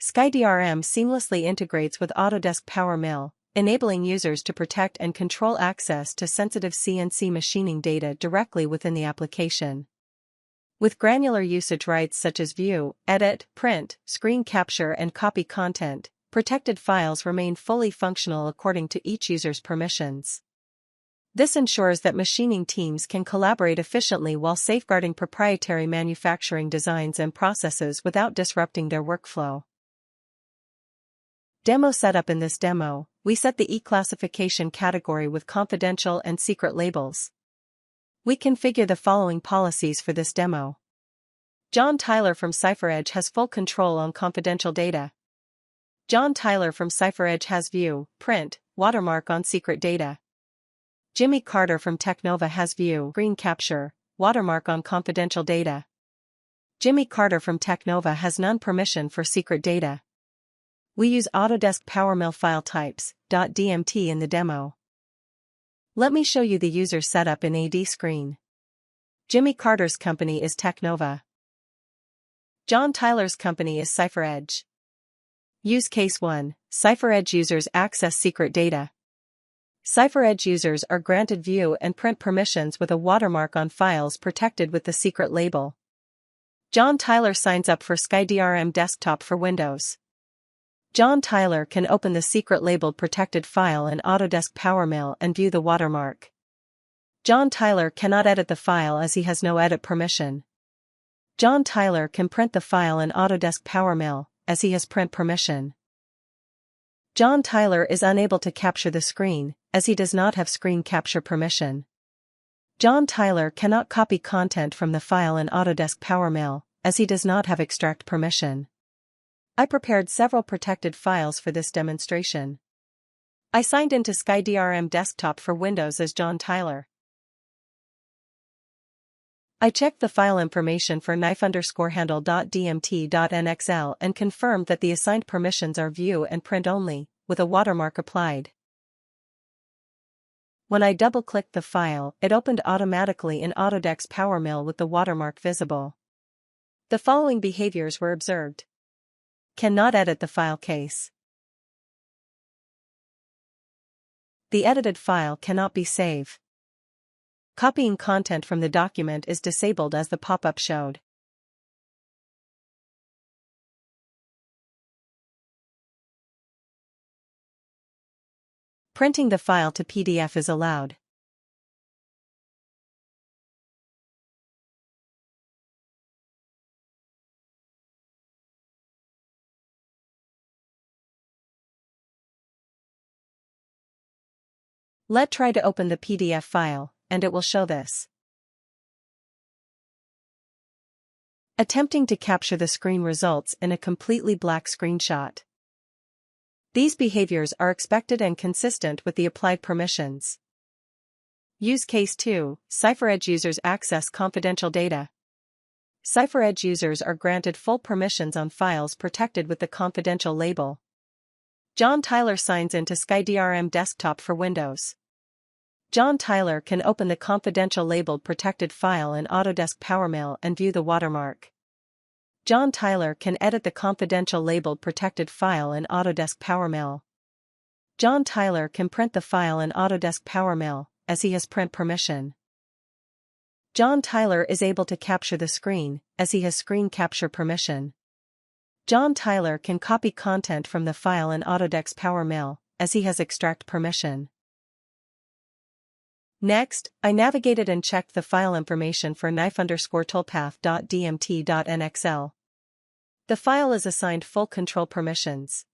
SkyDRM seamlessly integrates with Autodesk PowerMill, enabling users to protect and control access to sensitive CNC machining data directly within the application. With granular usage rights such as view, edit, print, screen capture, and copy content, protected files remain fully functional according to each user's permissions. This ensures that machining teams can collaborate efficiently while safeguarding proprietary manufacturing designs and processes without disrupting their workflow. Demo setup. In this demo, we set the E-classification category with confidential and secret labels. We configure the following policies for this demo. John Tyler from CipherEdge has full control on confidential data. John Tyler from CipherEdge has view, print, watermark on secret data. Jimmy Carter from Technova has view, screen capture, watermark on confidential data. Jimmy Carter from Technova has none permission for secret data. We use Autodesk PowerMill file types, .dmt in the demo. Let me show you the user setup in AD screen. Jimmy Carter's company is Technova. John Tyler's company is CipherEdge. Use case 1, CipherEdge users access secret data. CipherEdge users are granted view and print permissions with a watermark on files protected with the secret label. John Tyler signs up for SkyDRM desktop for Windows. John Tyler can open the secret labeled protected file in Autodesk PowerMill and view the watermark. John Tyler cannot edit the file as he has no edit permission. John Tyler can print the file in Autodesk PowerMill, as he has print permission. John Tyler is unable to capture the screen, as he does not have screen capture permission. John Tyler cannot copy content from the file in Autodesk PowerMill, as he does not have extract permission. I prepared several protected files for this demonstration. I signed into SkyDRM desktop for Windows as John Tyler. I checked the file information for knife_handle.dmt.nxl and confirmed that the assigned permissions are view and print only, with a watermark applied. When I double-clicked the file, it opened automatically in Autodesk PowerMill with the watermark visible. The following behaviors were observed. Cannot edit the file case. The edited file cannot be saved. Copying content from the document is disabled as the pop-up showed. Printing the file to PDF is allowed. Let's try to open the PDF file, and it will show this. Attempting to capture the screen results in a completely black screenshot. These behaviors are expected and consistent with the applied permissions. Use case 2, CipherEdge users access confidential data. CipherEdge users are granted full permissions on files protected with the confidential label. John Tyler signs into SkyDRM desktop for Windows. John Tyler can open the confidential labeled protected file in Autodesk PowerMill and view the watermark. John Tyler can edit the confidential labeled protected file in Autodesk PowerMill. John Tyler can print the file in Autodesk PowerMill, as he has print permission. John Tyler is able to capture the screen, as he has screen capture permission. John Tyler can copy content from the file in Autodesk PowerMill, as he has extract permission. Next, I navigated and checked the file information for knife_toolpath.dmt.nxl. The file is assigned full control permissions.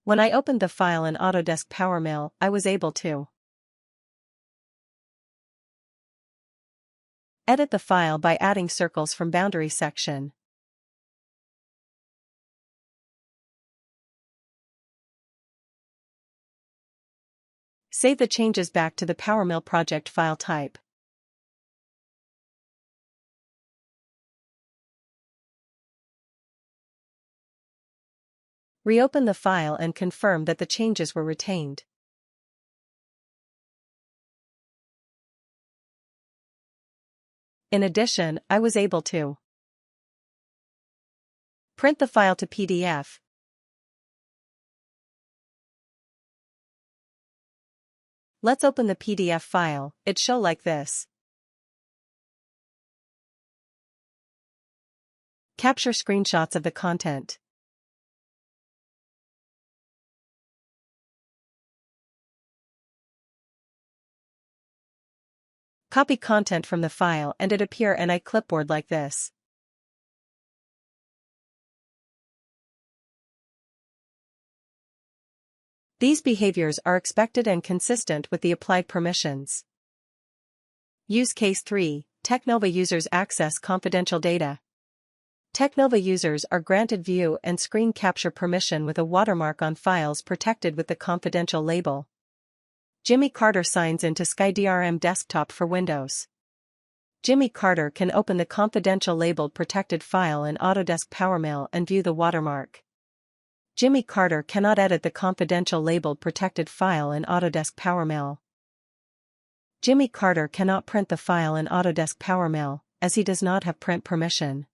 When I opened the file in Autodesk PowerMill, I was able to edit the file by adding circles from boundary section. Save the changes back to the PowerMill project file type. Reopen the file and confirm that the changes were retained. In addition, I was able to print the file to PDF. Let's open the PDF file. It show like this. Capture screenshots of the content. Copy content from the file and it appear in iClipboard like this. These behaviors are expected and consistent with the applied permissions. Use case 3, Technova users access confidential data. Technova users are granted view and screen capture permission with a watermark on files protected with the confidential label. Jimmy Carter signs into SkyDRM desktop for Windows. Jimmy Carter can open the confidential labeled protected file in Autodesk PowerMill and view the watermark. Jimmy Carter cannot edit the confidential labeled protected file in Autodesk PowerMill. Jimmy Carter cannot print the file in Autodesk PowerMill, as he does not have print permission.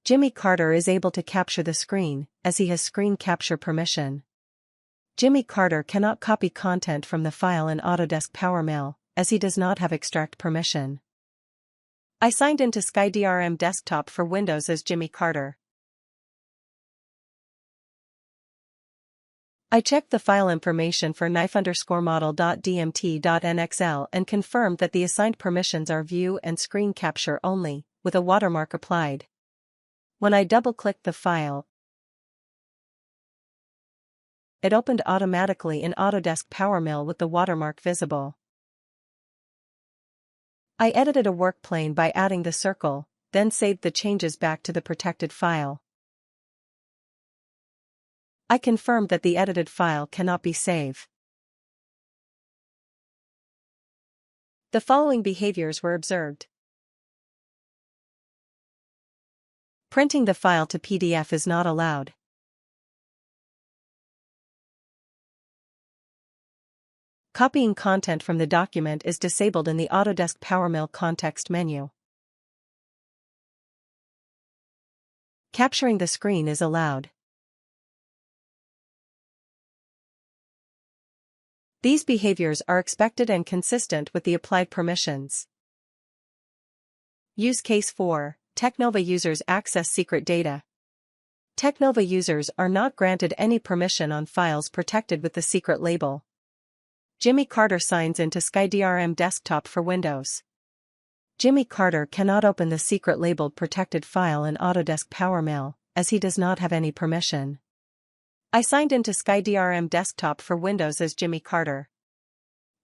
Jimmy Carter is able to capture the screen, as he has screen capture permission. Jimmy Carter cannot copy content from the file in Autodesk PowerMill, as he does not have extract permission. I signed into SkyDRM desktop for Windows as Jimmy Carter. I checked the file information for knife_model.dmt.nxl and confirmed that the assigned permissions are view and screen capture only, with a watermark applied. When I double-clicked the file, it opened automatically in Autodesk PowerMill with the watermark visible. I edited a work plane by adding the circle, then saved the changes back to the protected file. I confirmed that the edited file cannot be saved. The following behaviors were observed. Printing the file to PDF is not allowed. Copying content from the document is disabled in the Autodesk PowerMill context menu. Capturing the screen is allowed. These behaviors are expected and consistent with the applied permissions. Use case 4, Technova users access secret data. Technova users are not granted any permission on files protected with the secret label. Jimmy Carter signs into SkyDRM desktop for Windows. Jimmy Carter cannot open the secret labeled protected file in Autodesk PowerMill, as he does not have any permission. I signed into SkyDRM desktop for Windows as Jimmy Carter.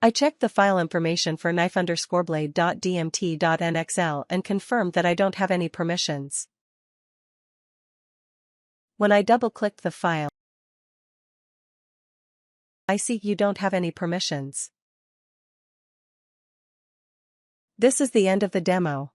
I checked the file information for knife_blade.dmt.nxl and confirmed that I don't have any permissions. When I double-clicked the file, I see you don't have any permissions. This is the end of the demo.